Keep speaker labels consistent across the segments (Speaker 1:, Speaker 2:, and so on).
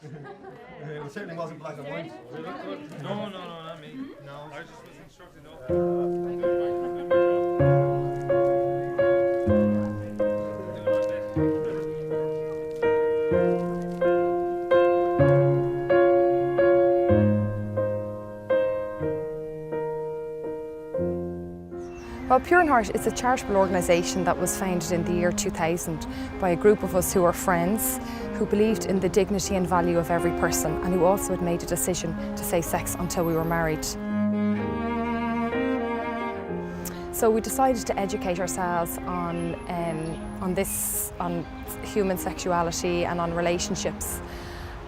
Speaker 1: It certainly wasn't black and white.
Speaker 2: No, not me. No, I just was instructed up.
Speaker 3: Well, Pure in Heart is a charitable organisation that was founded in the year 2000 by a group of us who were friends, who believed in the dignity and value of every person, and who also had made a decision to say sex until we were married. So we decided to educate ourselves on human sexuality and on relationships.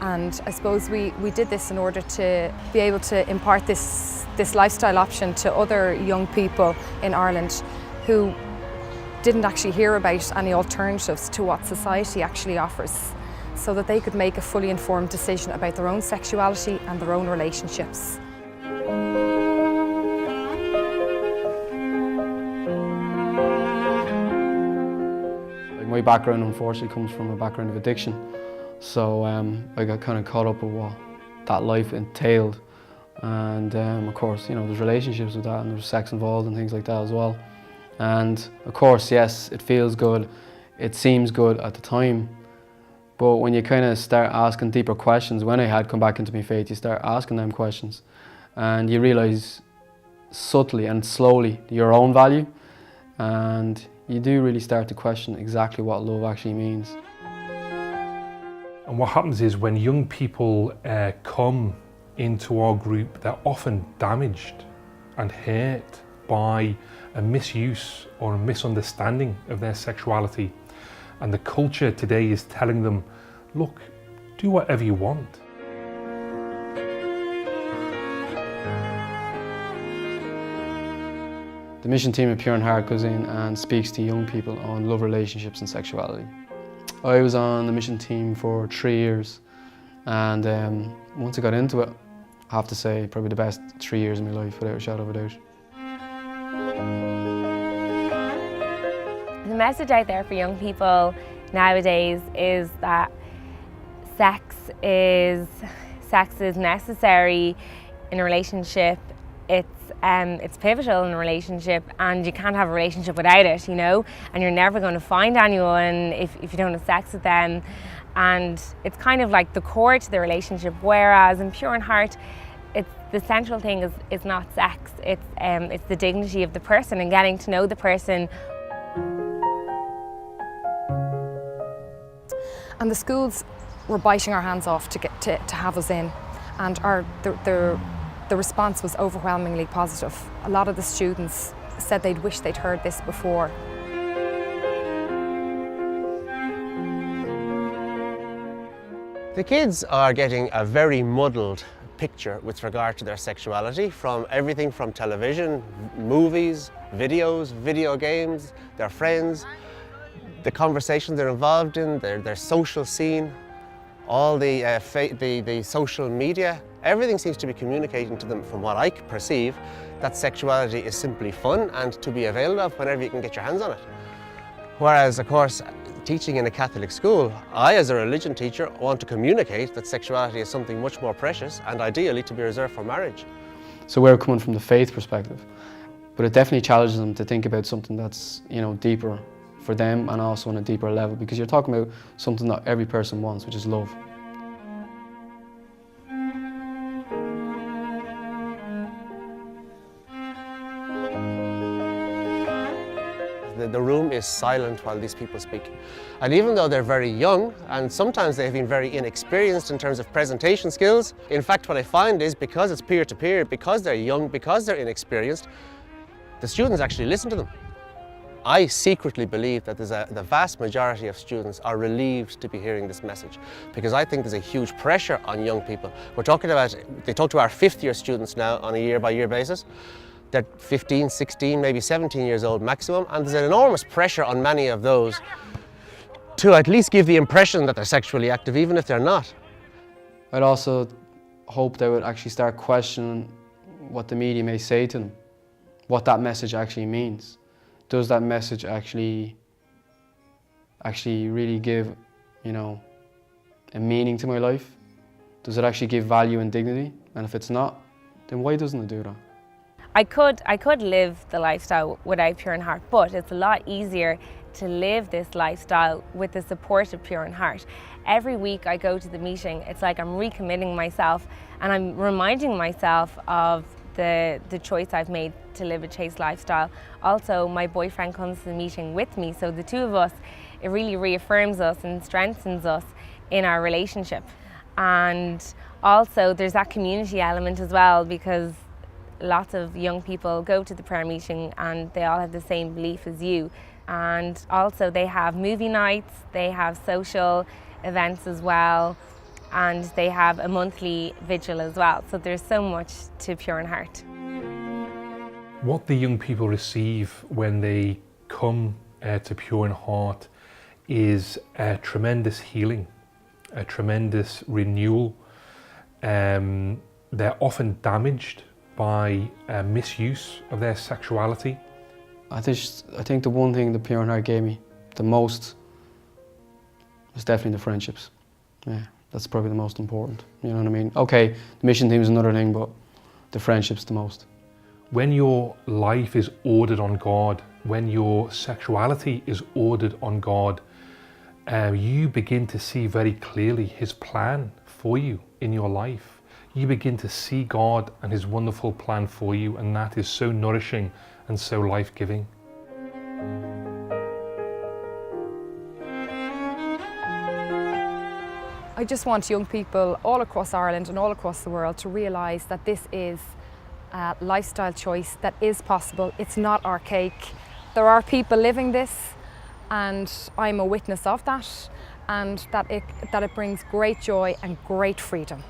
Speaker 3: And I suppose we did this in order to be able to impart this lifestyle option to other young people in Ireland who didn't actually hear about any alternatives to what society actually offers, so that they could make a fully informed decision about their own sexuality and their own relationships.
Speaker 4: My background unfortunately comes from a background of addiction, so I got kind of caught up with what that life entailed, and of course, you know, there's relationships with that and there's sex involved and things like that as well. And of course, yes, it feels good, it seems good at the time, but when you kind of start asking deeper questions, when I had come back into my faith, you start asking them questions and you realise subtly and slowly your own value, and you do really start to question exactly what love actually means.
Speaker 5: And what happens is when young people come into our group, they're often damaged and hurt by a misuse or a misunderstanding of their sexuality. And the culture today is telling them, look, do whatever you want.
Speaker 4: The mission team at Pure in Heart goes in and speaks to young people on love, relationships and sexuality. I was on the mission team for 3 years, and once I got into it, I have to say probably the best 3 years of my life, without a shadow of a doubt.
Speaker 6: The message out there for young people nowadays is that sex is necessary in a relationship. It's pivotal in a relationship, and you can't have a relationship without it, you know, and you're never going to find anyone if you don't have sex with them, and it's kind of like the core to the relationship, whereas in Pure in Heart, the central thing is not sex, it's the dignity of the person and getting to know the person.
Speaker 3: And the schools were biting our hands off to have us in, and the response was overwhelmingly positive. A lot of the students said they'd wish they'd heard this before.
Speaker 7: The kids are getting a very muddled picture with regard to their sexuality, from everything from television, movies, videos, video games, their friends, the conversations they're involved in, their social scene, all the social media. Everything seems to be communicating to them, from what I perceive, that sexuality is simply fun and to be availed of whenever you can get your hands on it. Whereas, of course, teaching in a Catholic school, I, as a religion teacher, want to communicate that sexuality is something much more precious and ideally to be reserved for marriage.
Speaker 4: So we're coming from the faith perspective, but it definitely challenges them to think about something that's, you know, deeper for them and also on a deeper level, because you're talking about something that every person wants, which is love.
Speaker 7: The room is silent while these people speak. And even though they're very young, and sometimes they've been very inexperienced in terms of presentation skills, in fact what I find is, because it's peer-to-peer, because they're young, because they're inexperienced, the students actually listen to them. I secretly believe that the vast majority of students are relieved to be hearing this message, because I think there's a huge pressure on young people. We're talking about, they talk to our fifth-year students now on a year-by-year basis. They're 15, 16, maybe 17 years old maximum, and there's an enormous pressure on many of those to at least give the impression that they're sexually active, even if they're not.
Speaker 4: I'd also hope they would actually start questioning what the media may say to them, what that message actually means. Does that message actually really give, you know, a meaning to my life? Does it actually give value and dignity? And if it's not, then why doesn't it do that?
Speaker 6: I could live the lifestyle without Pure in Heart, but it's a lot easier to live this lifestyle with the support of Pure in Heart. Every week I go to the meeting, it's like I'm recommitting myself and I'm reminding myself of the choice I've made to live a chaste lifestyle. Also, my boyfriend comes to the meeting with me, so the two of us, it really reaffirms us and strengthens us in our relationship. And also there's that community element as well, because lots of young people go to the prayer meeting and they all have the same belief as you. And also they have movie nights, they have social events as well, and they have a monthly vigil as well. So there's so much to Pure in Heart.
Speaker 5: What the young people receive when they come to Pure in Heart is a tremendous healing, a tremendous renewal. They're often damaged by misuse of their sexuality.
Speaker 4: I think the one thing that Pure in Heart gave me the most was definitely the friendships. Yeah, that's probably the most important. You know what I mean? Okay, the mission team is another thing, but the friendships the most.
Speaker 5: When your life is ordered on God, when your sexuality is ordered on God, you begin to see very clearly His plan for you in your life. You begin to see God and His wonderful plan for you, and that is so nourishing and so life-giving.
Speaker 3: I just want young people all across Ireland and all across the world to realise that this is a lifestyle choice that is possible. It's not archaic. There are people living this, and I'm a witness of that, and that it brings great joy and great freedom.